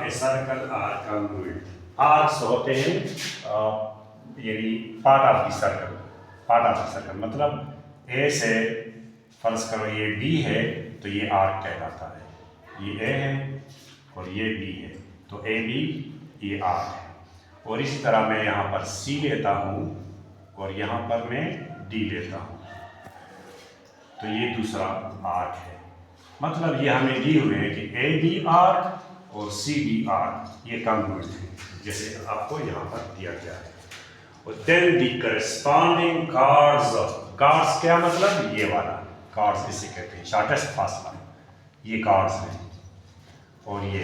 a circle are congruent. Arcs होते हैं यानी पार्ट ऑफ द सर्कल, मतलब ए से फर्ज करो ये बी है तो ये आर्क कहलाता है, ये ए है और ये बी है तो ए बी ये आर्क है। और इसी तरह मैं यहाँ पर सी लेता हूँ और यहाँ पर मैं डी लेता हूँ तो ये दूसरा आर्क है। मतलब ये हमें दिए हुए हैं कि ए बी आर्क और सी डी आर्क ये कॉन्ग्रुएंट है, जैसे आपको यहाँ पर दिया गया है। और देन द करस्पॉन्डिंग कार्ड्स क्या मतलब, ये वाला कार्ड्स इसे कहते हैं, शॉर्टेस्ट फासला, ये कार्ड्स हैं और ये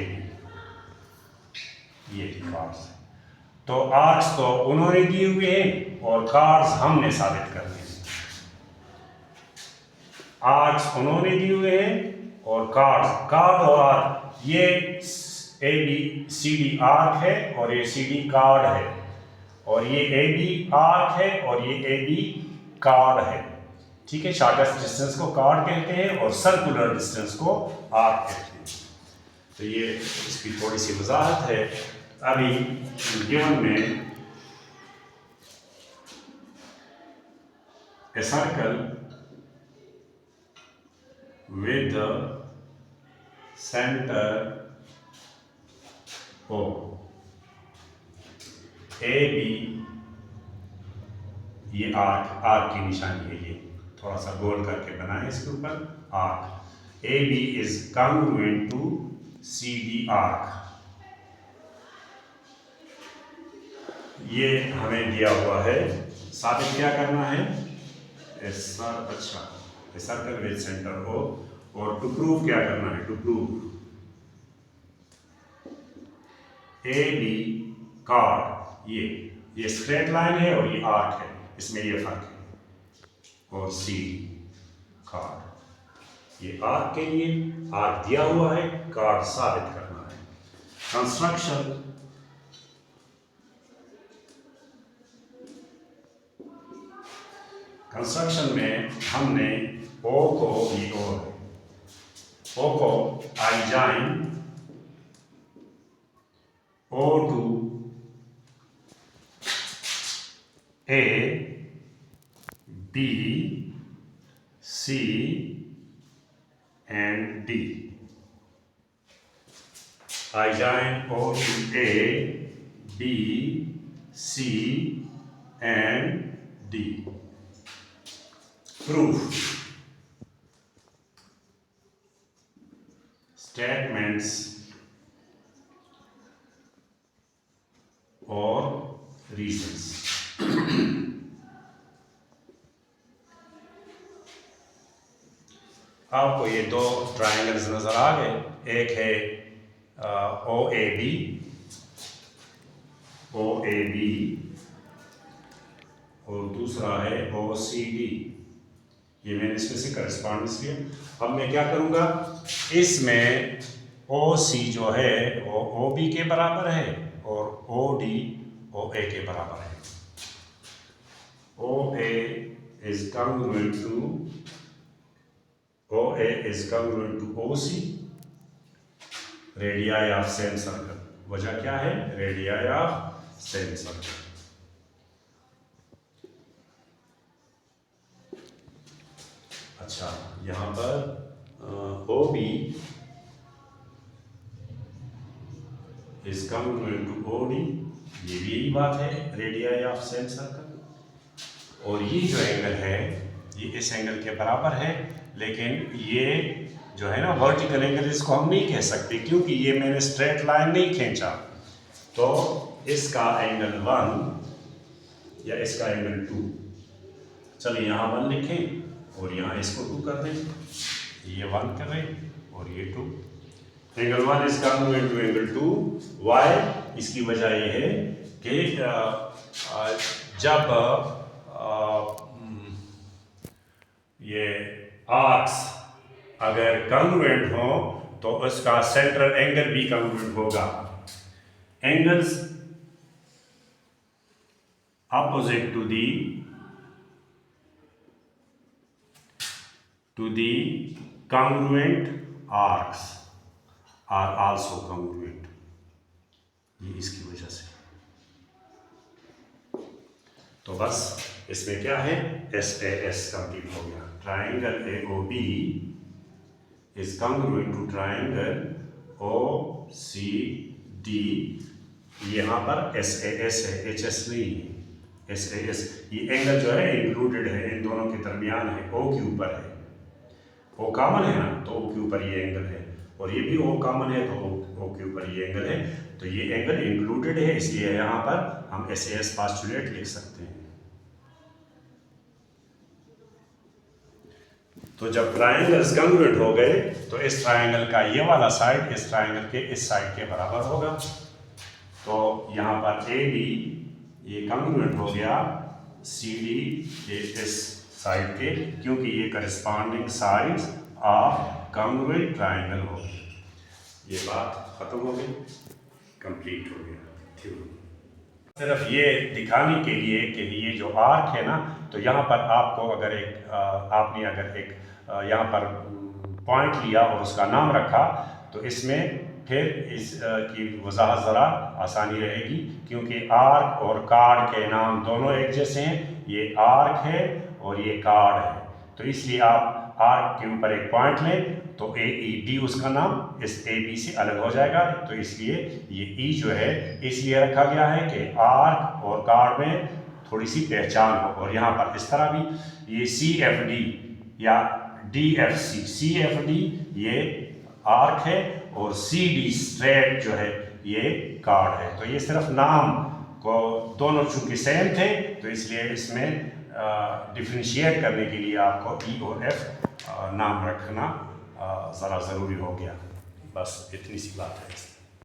कार्ड्स हैं। तो आर्क्स तो उन्होंने दिए हुए हैं और कार्ड्स हमने साबित करने हैं। आर्क्स उन्होंने दिए हुए हैं और कार्ड और आर्क, ये A B C D arc है और ये सी डी कार्ड है, और ये ए बी आर्क है और ये ए बी कार्ड है। ठीक है, शॉर्टेस्ट डिस्टेंस को कार्ड कहते हैं और सर्कुलर डिस्टेंस को आर्क कहते हैं। तो ये इसकी थोड़ी सी वजाहत है। अभी गिवन में a circle with the center O, A B, ये आर्क की निशानी है, ये थोड़ा सा गोल करके बनाए इसके ऊपर arc. A B is congruent to C D arc, ये हमें दिया हुआ है, साबित क्या करना है, सर्कल विद सेंटर O, और टू प्रूव क्या करना है, to prove A B chord, ये स्ट्रेट लाइन है और ये आर्क है, इसमें ये फर्क है, और सी कार्ड, ये आर्क के लिए आर्क दिया हुआ है, कार्ड साबित करना है। कंस्ट्रक्शन में हमने O को, ये O है, O को I join O to A B C and D, I join O to A B C and D. Proof. Statements or reasons. आपको ये दो ट्रायंगल्स नजर आ गए, एक है ओ ए बी और दूसरा है ओ सी डी। ये मैंने इसमें से करस्पॉन्डेंस लिया। अब मैं क्या करूँगा, इसमें ओ सी जो है वो ओ बी के बराबर है और ओ डी ओ ए के बराबर है। O A is congruent to O C, radii of same circle. वजह क्या है, रेडियाई ऑफ सेम सर्कल। अच्छा, यहाँ पर O B is congruent to O D, ये भी यही बात है, रेडियाई ऑफ सेम सर्कल। और ये जो एंगल है ये इस एंगल के बराबर है, लेकिन ये जो है ना वर्टिकल एंगल, इसको हम नहीं कह सकते क्योंकि ये मैंने स्ट्रेट लाइन नहीं खींचा। तो इसका एंगल 1 या इसका एंगल 2, चलिए यहाँ 1 लिखें और यहाँ इसको 2 कर दें, ये 1 कर दें और ये 2। Angle 1 is congruent to angle 2। Why, इसकी वजह ये है कि जब ये आर्क्स अगर congruent हो तो उसका सेंट्रल एंगल भी congruent होगा। Angles opposite to the congruent arcs are also congruent. ये इसकी वजह से। तो बस इसमें क्या है, SAS कंप्लीट हो गया। Triangle AOB is congruent to triangle OCD। यहाँ पर SAS है, HS नहीं है। SAS ये एंगल जो है इंक्लूडेड है, इन दोनों के दरमियान है, O के ऊपर है। O कॉमन है ना, तो O के ऊपर ये एंगल है, और ये भी O कॉमन है, तो O के ऊपर ये एंगल है। तो ये एंगल इंक्लूडेड है, इसलिए यहाँ पर हम SAS पोस्टुलेट लिख सकते हैं। तो जब ट्राइंगल्स कॉन्ग्रुएंट हो गए तो इस ट्राइंगल का ये वाला साइड इस ट्राइंगल के इस साइड के बराबर होगा। तो यहाँ पर AB ये कॉन्ग्रुएंट हो गया CD के इस साइड के, क्योंकि ये corresponding sides of congruent triangle हो गए। ये बात खत्म हो गई, कंप्लीट हो गया थ्योरम। सिर्फ ये दिखाने के लिए कि ये जो आर्क है ना, तो यहाँ पर आपको अगर आपने अगर एक यहाँ पर पॉइंट लिया और उसका नाम रखा, तो इसमें फिर इस की वजाहत ज़रा आसानी रहेगी, क्योंकि आर्क और कार्ड के नाम दोनों एक जैसे हैं। ये आर्क है और ये कार्ड है, तो इसलिए आप आर्क के ऊपर एक पॉइंट लें तो AED उसका नाम इस AB से अलग हो जाएगा। तो इसलिए ये E जो है इसलिए रखा गया है कि आर्क और कार्ड में थोड़ी सी पहचान हो। और यहाँ पर इस तरह भी ये CFD या DFC, CFD ये आर्क है और CD स्ट्रेट जो है ये कार्ड है। तो ये सिर्फ नाम को दोनों चूंकि सेम थे, तो इसलिए इसमें डिफरेंशिएट करने के लिए आपको E और F नाम रखना ज़रा ज़रूरी हो गया। बस इतनी सी बात है।